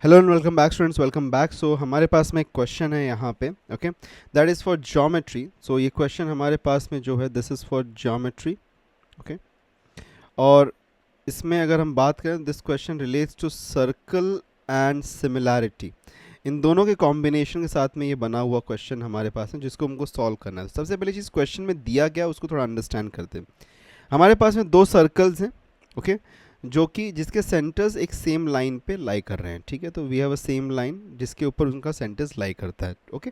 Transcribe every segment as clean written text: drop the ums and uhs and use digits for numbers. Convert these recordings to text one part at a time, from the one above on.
Hello and welcome back students, welcome back. So हमारे पास में एक क्वेश्चन है यहाँ पे, okay, that is for geometry. So ये क्वेश्चन हमारे पास में जो है this is for geometry, okay. और इसमें अगर हम बात करें, this question relates to circle and similarity. In दोनों के कॉम्बिनेशन के साथ में ये बना हुआ क्वेश्चन हमारे पास है, जिसको हमको सॉल्व करना है। सबसे पहले चीज़ क्वेश्चन में दिया गया उसको थोड़ा अंडरस्टैंड करते हैं। हमारे पास में दो सर्कल्स हैं, ओके, जो कि जिसके सेंटर्स एक सेम लाइन पे लाई कर रहे हैं, ठीक है। तो we have a same line जिसके ऊपर उनका सेंटर्स लाई करता है, ओके।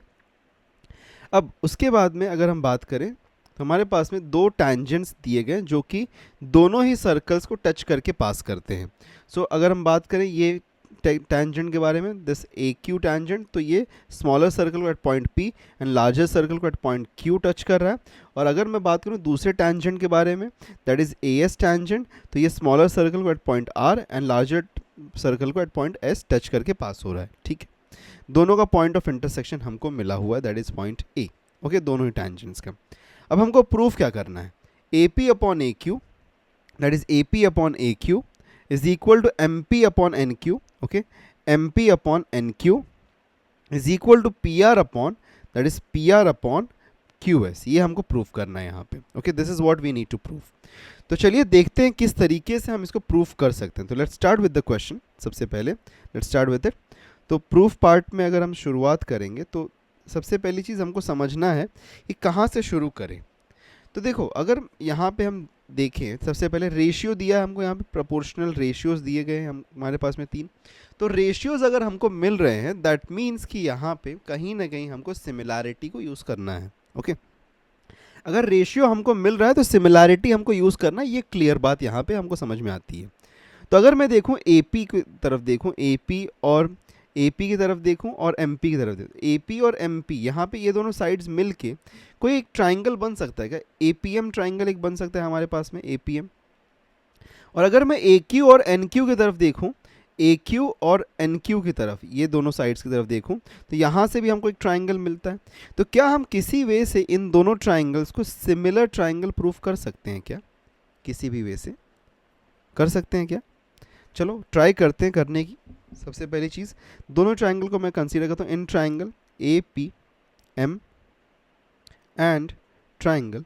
अब उसके बाद में अगर हम बात करें तो हमारे पास में दो टैंजेंट्स दिए गए जो कि दोनों ही सर्कल्स को टच करके पास करते हैं। सो अगर हम बात करें ये टैंजेंट के बारे में, दिस ए क्यू टैंजेंट, तो ये स्मॉलर सर्कल को at point P and larger circle को एट पॉइंट क्यू टच कर रहा है। और अगर मैं बात करूं दूसरे टैंजेंट के बारे में, that is A S tangent, तो ये स्मॉलर सर्कल को at point R and larger circle को एट पॉइंट एस टच करके पास हो रहा है, ठीक है। दोनों का पॉइंट ऑफ इंटरसेक्शन हमको मिला हुआ है, that is point A, okay, दोनों ही टैंजेंट्स का। अब हमको प्रूफ क्या करना है? A P upon A Q, that is A P upon A Q is equal to M P upon N Q, okay. M P upon N Q is equal to P R upon, that is P R upon Q S. ये हमको proof करना है यहाँ पे, okay. This is what we need to proof. तो चलिए देखते हैं किस तरीके से हम इसको प्रूफ कर सकते हैं। तो let's start with the question. सबसे पहले लेट्स स्टार्ट विद इट। तो प्रूफ पार्ट में अगर हम शुरुआत करेंगे तो सबसे पहली चीज़ हमको समझना है कि कहाँ से शुरू करें। तो देखो, अगर यहाँ पे हम देखें, सबसे पहले रेशियो दिया है हमको, यहाँ पे प्रोपोर्शनल रेशियोज दिए गए हैं हमारे पास में 3। तो रेशियोज अगर हमको मिल रहे हैं, दैट मीन्स कि यहाँ पे कहीं ना कहीं हमको सिमिलैरिटी को यूज़ करना है, ओके। अगर रेशियो हमको मिल रहा है तो सिमिलैरिटी हमको यूज़ करना, ये क्लियर बात यहाँ पे हमको समझ में आती है। तो अगर मैं देखूँ ए पी की तरफ देखूँ, ए पी और ए पी की तरफ देखूँ और एम पी की तरफ देखूँ, ए पी और एम पी, यहाँ पे ये दोनों साइड्स मिल के कोई एक ट्राइंगल बन सकता है क्या? ए पी एम ट्राइंगल एक बन सकता है हमारे पास में, ए पी एम। और अगर मैं ए क्यू और एन क्यू की तरफ देखूँ, ए क्यू और एन क्यू की तरफ, ये दोनों साइड्स की तरफ देखूँ, तो यहाँ से भी हमको एक ट्राइंगल मिलता है। तो क्या हम किसी वे से इन दोनों ट्राइंगल्स को सिमिलर ट्राइंगल प्रूफ कर सकते हैं क्या? किसी भी वे से कर सकते हैं क्या? चलो ट्राई करते हैं करने की। सबसे पहली चीज़, दोनों ट्राइंगल को मैं कंसीडर करता हूँ in triangle A P M and triangle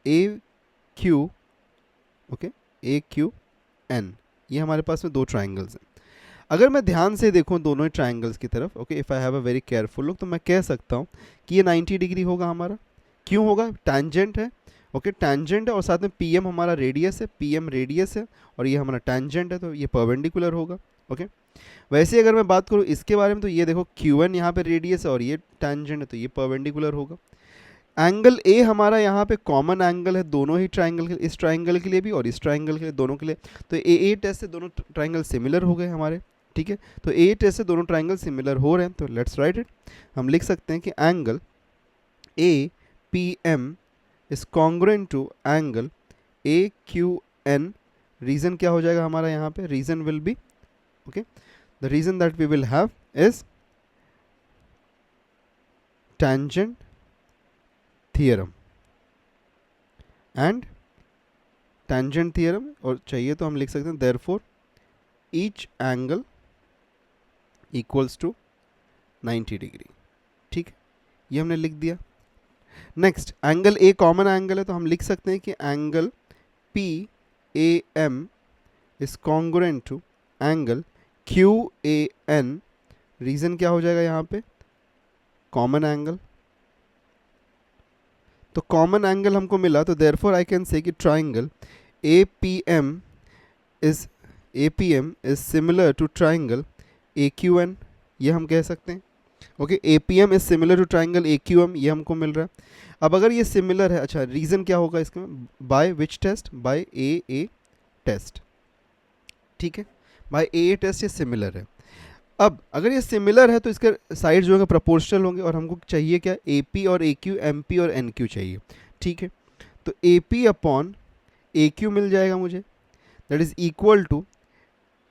A Q, okay, A Q N. ये हमारे पास में दो ट्राइंगल्स हैं। अगर मैं ध्यान से देखूं दोनों ही ट्राइंगल्स की तरफ, okay, if I have a very careful look, तो मैं कह सकता हूँ कि ये 90 डिग्री होगा हमारा। क्यों होगा? टैंजेंट है, ओके, टैंजेंट है, और साथ में पी एम हमारा रेडियस है, पी एम रेडियस है, और ये हमारा टैंजेंट है, तो ये परपेंडिकुलर होगा, ओके। वैसे अगर मैं बात करूँ इसके बारे में, तो ये देखो क्यू एन यहाँ पे रेडियस है और ये टैंजेंट है, तो ये परपेंडिकुलर होगा। एंगल ए हमारा यहाँ पे कॉमन एंगल है दोनों ही ट्राइंगल के, इस ट्राइंगल के लिए भी और इस ट्राइंगल के लिए, दोनों के लिए। तो ए टेस्ट से दोनों ट्राइंगल सिमिलर हो गए हमारे, ठीक है। तो ए टेस्ट से दोनों ट्राइंगल सिमिलर हो रहे हैं, तो लेट्स राइट इट। हम लिख सकते हैं कि angle A P M is congruent to angle A Q N. Reason क्या हो जाएगा हमारा यहाँ पे? Reason will be, okay, the reason that we will have is tangent theorem and tangent theorem, और चाहिए तो हम लिख सकते हैं therefore each angle equals to 90 degree, ठीक है। ये हमने लिख दिया। Next, angle A common angle है, तो हम लिख सकते हैं कि angle P A M is congruent to angle Q A N. Reason क्या हो जाएगा यहाँ पे? Common angle. तो कॉमन एंगल हमको मिला, तो देयरफॉर आई कैन से कि triangle A P M is similar to triangle A Q N, ये हम कह सकते हैं, okay. A P M is similar to triangle A Q M, ये हमको मिल रहा है। अब अगर ये सिमिलर है, अच्छा, रीज़न क्या होगा इसका? By which test? By A test, ठीक है। बाय ए टेस्ट ये सिमिलर है। अब अगर ये सिमिलर है तो इसके साइड जो है प्रोपोर्शनल होंगे, और हमको चाहिए क्या? ए पी और ए क्यू, एम पी और एन क्यू चाहिए, ठीक है। तो A P upon A Q मिल जाएगा मुझे, that is equal to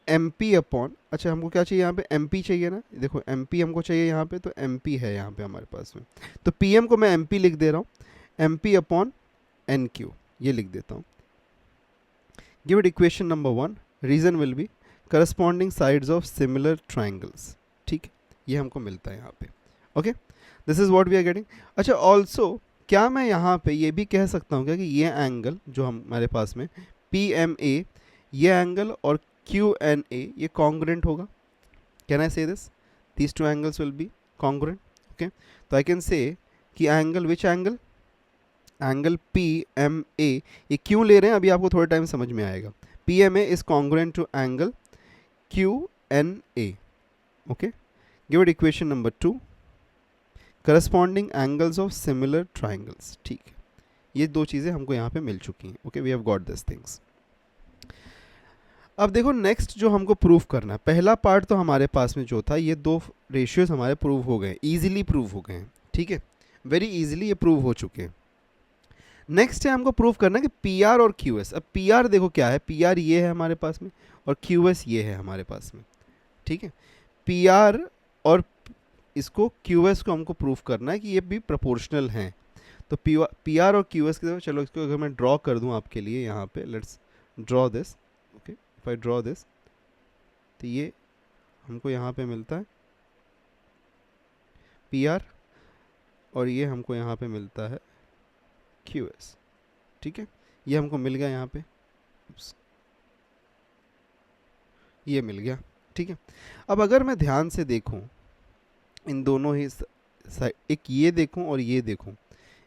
M P upon, अच्छा हमको क्या चाहिए यहाँ पे? एम पी चाहिए ना, देखो एम पी हमको चाहिए यहाँ पे, तो एम पी है यहाँ पे हमारे पास में। तो पी एम को मैं एम पी लिख दे रहा हूँ, M P upon N Q, ये लिख देता हूँ। Give it equation number 1। Reason will be corresponding sides of similar triangles, ठीक है, ये हमको मिलता है यहाँ पे। Okay, this is what we are getting. अच्छा, ऑल्सो क्या मैं यहाँ पे ये भी कह सकता हूँ क्या कि ये एंगल जो हमारे पास में पी एम ए, ये एंगल और क्यू एन ए ये कॉन्ग्रेंट होगा? Can I say this these two angles will be congruent? Okay, तो आई कैन से कि angle, which angle, angle P M A, ये क्यों ले रहे हैं अभी आपको थोड़े टाइम समझ में आएगा। P M A is congruent to angle Q N A. Okay, give it equation number 2, corresponding angles of similar triangles. ठीक है, ये दो चीज़ें हमको यहाँ पे मिल चुकी हैं। Okay, we have got this things. अब देखो नेक्स्ट जो हमको प्रूव करना है, पहला पार्ट तो हमारे पास में जो था ये दो रेशियोज हमारे प्रूव हो गए, इजीली प्रूव हो गए हैं। ठीक है, वेरी इजीली ये प्रूव हो चुके हैं। नेक्स्ट है हमको प्रूव करना है कि पी आर और क्यू एस। अब पी आर देखो क्या है, पी आर ये है हमारे पास में और क्यू एस ये है हमारे पास में। ठीक है, पी आर और इसको क्यू एस को हमको प्रूव करना है कि ये भी प्रोपोर्शनल हैं। तो पी आर और क्यू एस के, चलो इसको अगर मैं ड्रॉ कर दूं आपके लिए यहाँ पे, let's draw this. Okay, if I draw this, तो ये हमको यहाँ पे मिलता है पी आर और ये हमको यहाँ पे मिलता है क्यू एस। ठीक है, ये हमको मिल गया यहाँ पे, ये मिल गया। ठीक है, अब अगर मैं ध्यान से देखूं इन दोनों ही एक ये देखूं और ये देखूं,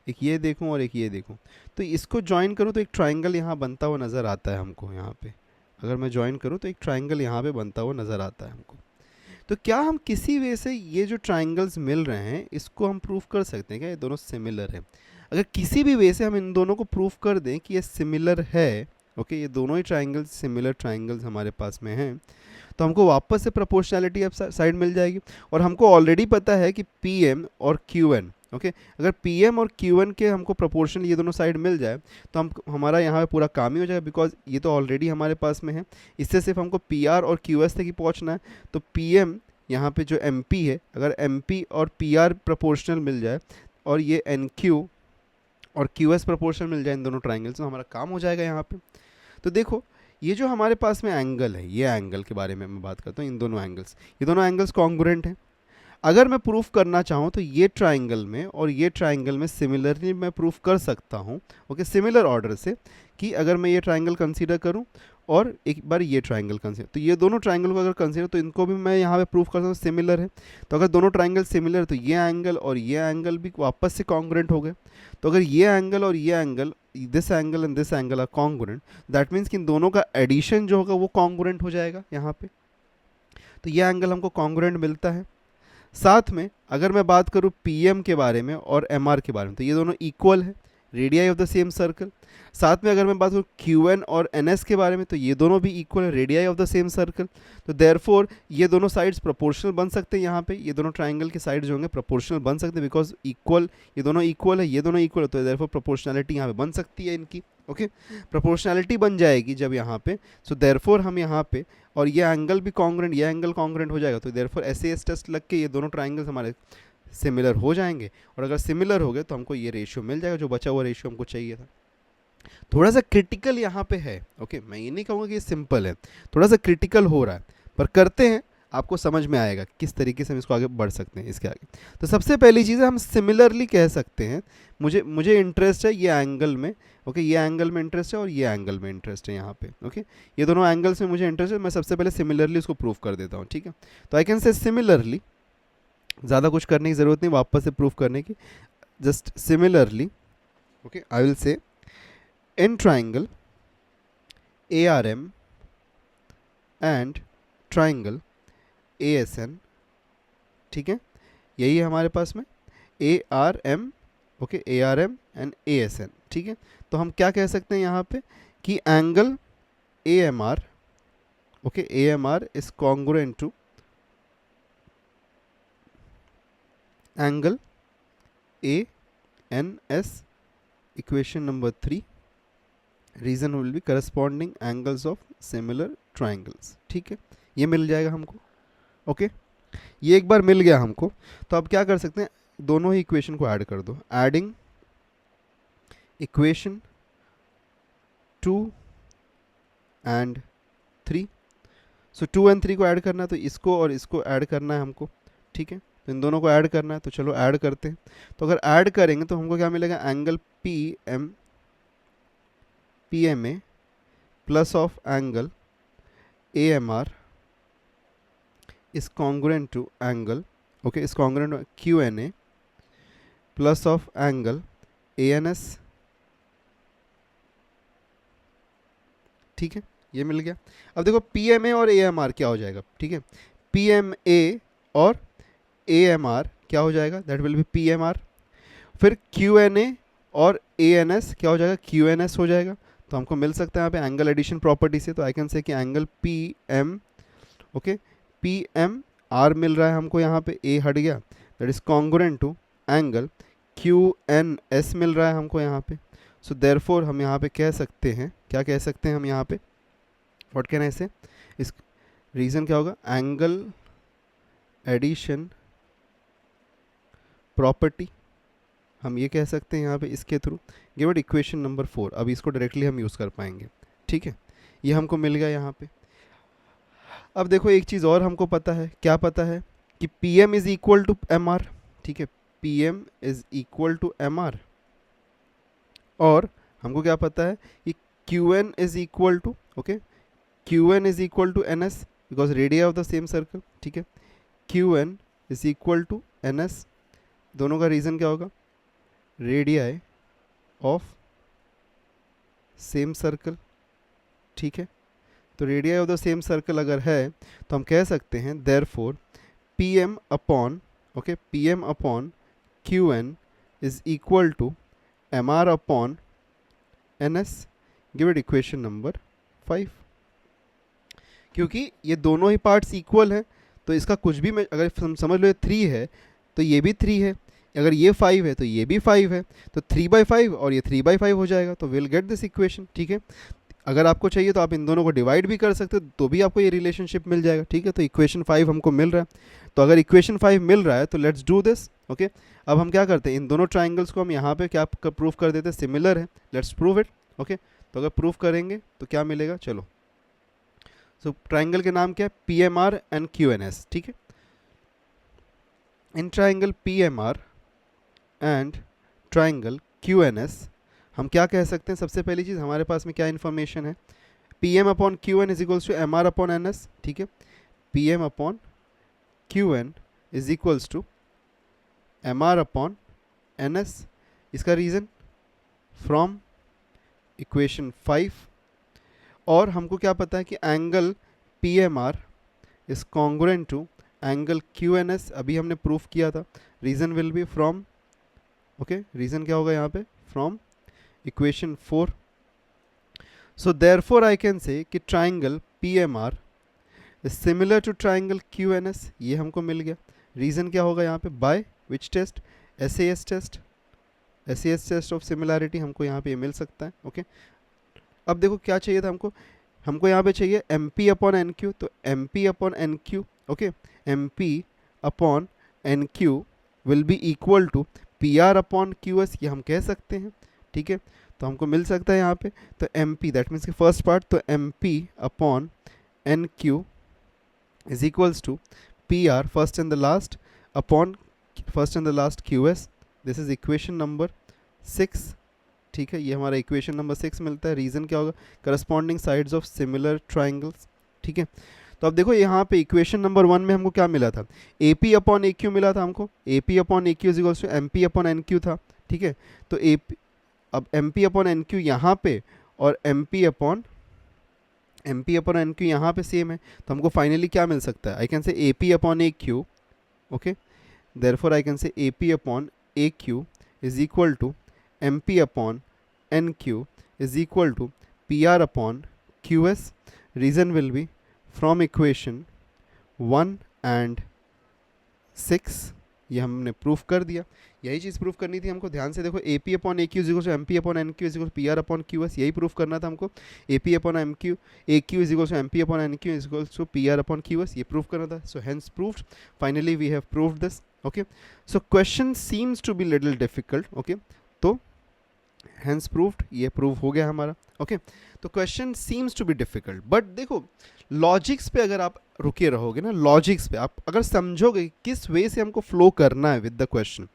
एक ये देखूं और एक ये देखूं, तो इसको ज्वाइन करूं तो एक ट्राइंगल यहाँ बनता हुआ नज़र आता है हमको। यहाँ पे अगर मैं ज्वाइन करूं तो एक ट्राइंगल यहाँ पे बनता हुआ नज़र आता है हमको। तो क्या हम किसी वे से ये जो ट्राइंगल्स मिल रहे हैं इसको हम प्रूफ कर सकते हैं क्या ये दोनों सिमिलर है? अगर किसी भी वे से हम इन दोनों को प्रूफ कर दें कि ये सिमिलर है, ओके, ये दोनों ही ट्राइंगल्स सिमिलर ट्राइंगल्स हमारे पास में हैं, तो हमको वापस से प्रोपोर्शनैलिटी अब साइड मिल जाएगी। और हमको ऑलरेडी पता है कि पी एम और क्यू एन, ओके, अगर पी एम और क्यू एन के हमको प्रोपोर्शनल ये दोनों साइड मिल जाए तो हम हमारा यहाँ पे पूरा काम ही हो जाएगा, बिकॉज ये तो ऑलरेडी हमारे पास में है। इससे सिर्फ हमको पी आर और क्यू एस तक ही पहुँचना है। तो पी एम यहाँ पे जो एम पी है, अगर एम पी और पी आर प्रोपोर्शनल मिल जाए और ये एन क्यू और क्यू एस प्रोपोर्शनल मिल जाए इन दोनों ट्राइंगल्स, तो हमारा काम हो जाएगा यहाँ पे। तो देखो ये जो हमारे पास में एंगल है, ये एंगल के बारे में मैं बात करता हूँ, इन दोनों एंगल्स, ये दोनों एंगल्स कॉन्ग्रुएंट हैं। अगर मैं प्रूफ करना चाहूँ तो ये ट्राइंगल में और ये ट्राइंगल में सिमिलरली मैं प्रूफ कर सकता हूँ, ओके, सिमिलर ऑर्डर से, कि अगर मैं ये ट्राइंगल कंसीडर करूँ और एक बार ये ट्राइंगल कंसीडर, तो ये दोनों ट्राइंगल को अगर कंसीडर तो इनको भी मैं यहाँ पे प्रूफ कर सकता हूँ सिमिलर है। तो अगर दोनों ट्राइंगल सिमिलर है तो ये एंगल और ये एंगल भी वापस से कॉन्ग्रुएंट हो गए। तो अगर ये एंगल और ये angle, this angle and this angle are congruent, that means कि इन दोनों का एडिशन जो होगा वो कॉन्ग्रुएंट हो जाएगा यहाँ पे। तो ये एंगल हमको कॉन्ग्रुएंट मिलता है। साथ में अगर मैं बात करूँ पीएम के बारे में और एमआर के बारे में, तो ये दोनों इक्वल है, radii of the same circle. साथ में अगर मैं बात करूँ क्यू एन और एन एस के बारे में, तो ये दोनों भी इक्वल है, radii of the same circle. तो देयरफॉर ये दोनों साइड्स प्रोपोर्शनल बन सकते हैं। यहाँ पे ये दोनों ट्राइंगल के साइड्स जो होंगे प्रोपोर्शनल बन सकते हैं, बिकॉज इक्वल, ये दोनों इक्वल है, ये दोनों इक्वल है, तो देयरफॉर प्रोपोर्शनैलिटी यहाँ पे बन सकती है इनकी। ओके, प्रोपोर्शनैलिटी बन जाएगी जब यहाँ पे, सो देयरफॉर हम यहाँ पे, और ये एंगल भी कॉन्ग्रुएंट, ये एंगल कॉन्ग्रुएंट हो जाएगा, तो देयरफॉर एसएएस टेस्ट लग के ये दोनों ट्राइंगल्स हमारे सिमिलर हो जाएंगे। और अगर सिमिलर हो गए तो हमको ये रेशियो मिल जाएगा, जो बचा हुआ रेशियो हमको चाहिए था। थोड़ा सा क्रिटिकल यहाँ पे है, ओके, मैं ये नहीं कहूँगा कि ये सिंपल है, थोड़ा सा क्रिटिकल हो रहा है, पर करते हैं, आपको समझ में आएगा किस तरीके से हम इसको आगे बढ़ सकते हैं इसके आगे। तो सबसे पहली चीज़ है हम सिमिलरली कह सकते हैं, मुझे इंटरेस्ट है ये एंगल में, ओके, ये एंगल में इंटरेस्ट है और ये एंगल में इंटरेस्ट है यहाँ पे, ओके, ये दोनों एंगल्स में मुझे इंटरेस्ट है। मैं सबसे पहले सिमिलरली उसको प्रूव कर देता हूँ, ठीक है। तो आई कैन से सिमिलरली, ज़्यादा कुछ करने की ज़रूरत नहीं वापस से प्रूफ करने की, just similarly, okay, I will say in triangle ARM and triangle ASN, ठीक है, यही है हमारे पास में ARM, okay, ARM and ASN, ठीक है। तो हम क्या कह सकते हैं यहाँ पे कि angle AMR, okay, AMR is congruent to angle ANS, equation number 3, reason will be corresponding angles of similar triangles, ठीक है, ये मिल जाएगा हमको। ओके, ये एक बार मिल गया हमको, तो अब क्या कर सकते हैं, दोनों ही इक्वेशन को ऐड कर दो, adding equation 2 and 3, so 2 and 3 को ऐड करना है, तो इसको और इसको ऐड करना है हमको, ठीक है। तो इन दोनों को ऐड करना है, तो चलो ऐड करते हैं। तो अगर ऐड करेंगे तो हमको क्या मिलेगा, angle P M A plus of angle A M R is congruent to angle, okay, is congruent to Q N A plus of angle A N S, ठीक है, ये मिल गया। अब देखो पी एम ए और ए एम आर क्या हो जाएगा, ठीक है, पी एम ए और ए एम आर क्या हो जाएगा, that will be P M R. फिर क्यू एन ए और ए एन एस क्या हो जाएगा, क्यू एन एस हो जाएगा। तो हमको मिल सकता है यहाँ पे एंगल एडिशन प्रॉपर्टी से, तो आई कैन से कि angle P M, okay, P M R मिल रहा है हमको, यहाँ पे ए हट गया, that is congruent to angle Q N S मिल रहा है हमको यहाँ पे। सो देयरफॉर हम यहाँ पे कह सकते हैं, क्या कह सकते हैं हम यहाँ पे, व्हाट कैन आई से, इस रीज़न क्या होगा, एंगल एडिशन प्रॉपर्टी हम ये कह सकते हैं यहाँ पे इसके थ्रू, गिवन इक्वेशन नंबर 4। अब इसको डायरेक्टली हम यूज़ कर पाएंगे, ठीक है, ये हमको मिल गया यहाँ पे। अब देखो एक चीज़ और हमको पता है, क्या पता है कि P M is equal to M R, ठीक है, P M is equal to M R. और हमको क्या पता है कि Q N is equal to, okay, Q N is equal to N S because radii of the same circle, ठीक है, Q N is equal to N S. दोनों का रीज़न क्या होगा, रेडियाई ऑफ सेम सर्कल, ठीक है। तो radii of the same circle अगर है तो हम कह सकते हैं therefore P M upon, okay, P M upon Q N is equal to M R upon N S, give it equation number 5। क्योंकि ये दोनों ही पार्ट्स इक्वल हैं तो इसका कुछ भी मैं अगर समझ लो ये 3 है तो ये भी 3 है, अगर ये 5 है तो ये भी 5 है, तो 3/5 और ये 3/5 हो जाएगा, तो विल गेट दिस इक्वेशन, ठीक है। अगर आपको चाहिए तो आप इन दोनों को डिवाइड भी कर सकते हो तो भी आपको ये रिलेशनशिप मिल जाएगा, ठीक है। तो इक्वेशन 5 हमको मिल रहा है। तो अगर इक्वेशन 5 मिल रहा है तो लेट्स डू दिस, ओके। अब हम क्या करते हैं, इन दोनों ट्राइंगल्स को हम यहाँ पे क्या प्रूव कर देते हैं, सिमिलर है, लेट्स प्रूव इट, ओके। तो अगर प्रूव करेंगे तो क्या मिलेगा, चलो। सो ट्राइंगल के नाम क्या है, P M R and Q N S, ठीक है। In triangle P M R and triangle Q N S हम क्या कह सकते हैं, सबसे पहली चीज़ हमारे पास में क्या इन्फॉर्मेशन है, P M upon Q N is equals to M R upon N S, ठीक है। P M upon Q N is equals to M R upon N S. इसका रीज़न फ्रॉम इक्वेशन 5। और हमको क्या पता है कि angle P M R is congruent to angle Q N S, अभी हमने प्रूफ किया था। Reason will be from, okay, reason क्या होगा यहाँ पे, from equation 4। So therefore I can say कि triangle P M R is similar to triangle Q N S, ये हमको मिल गया। रीज़न क्या होगा यहाँ पे, by which test, S A S test, S A S test of similarity हमको यहाँ पे मिल सकता है, ओके। अब देखो क्या चाहिए था हमको, हमको यहाँ पे चाहिए M P upon N Q, तो M P upon N Q, okay, M P upon N Q will be equal to P R upon Q S, ये हम कह सकते हैं, ठीक है। तो हमको मिल सकता है यहाँ पे, तो एम पी दैट मीन्स कि फर्स्ट पार्ट, तो M P upon N Q is equals to P R first and the last upon first and the last Q S. This is equation number 6, ठीक है, ये हमारा equation number 6 मिलता है। Reason क्या होगा, corresponding sides of similar triangles, ठीक है। तो अब देखो यहाँ पे इक्वेशन नंबर 1 में हमको क्या मिला था, A P upon A Q मिला था हमको, A P upon A Q is equals to M P upon N Q था, ठीक है। तो ए अब M P upon N Q यहाँ पे और M P upon N Q यहाँ पे सेम है, तो हमको फाइनली क्या मिल सकता है, I can say A P upon A Q, okay, therefore I can say A P upon A Q is equal to M P upon N Q is equal to P R upon Q S. Reason will be from equation 1 and 6, ये हमने proof कर दिया। यही चीज़ proof करनी थी हमको, ध्यान से देखो, A P upon A Q is equal to M P upon N Q is equal to P R upon Q S, यही प्रूफ करना था हमको। A P upon M Q A Q is equal to M P upon N Q is equal to P R upon Q S, ये proof करना था। So hence proved, finally we have proved this, okay. So question seems to B little difficult, okay. तो hence proved, ये prove हो गया हमारा। Okay तो question seems to be difficult, but देखो लॉजिक्स पे अगर आप रुके रहोगे ना, लॉजिक्स पे आप अगर समझोगे किस वे से हमको फ्लो करना है विद द क्वेश्चन,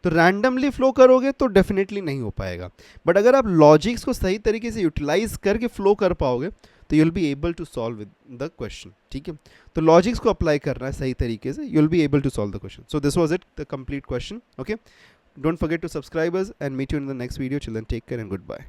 तो रैंडमली फ्लो करोगे तो डेफिनेटली नहीं हो पाएगा। बट अगर आप लॉजिक्स को सही तरीके से यूटिलाइज करके फ्लो कर पाओगे तो you will be able to solve with the question. ठीक है, तो लॉजिक्स को अप्लाई करना है सही तरीके से, you will be able to solve the question. So this was it, the complete question. Okay, don't forget to subscribe us and meet you in the next video. Children take care and good bye.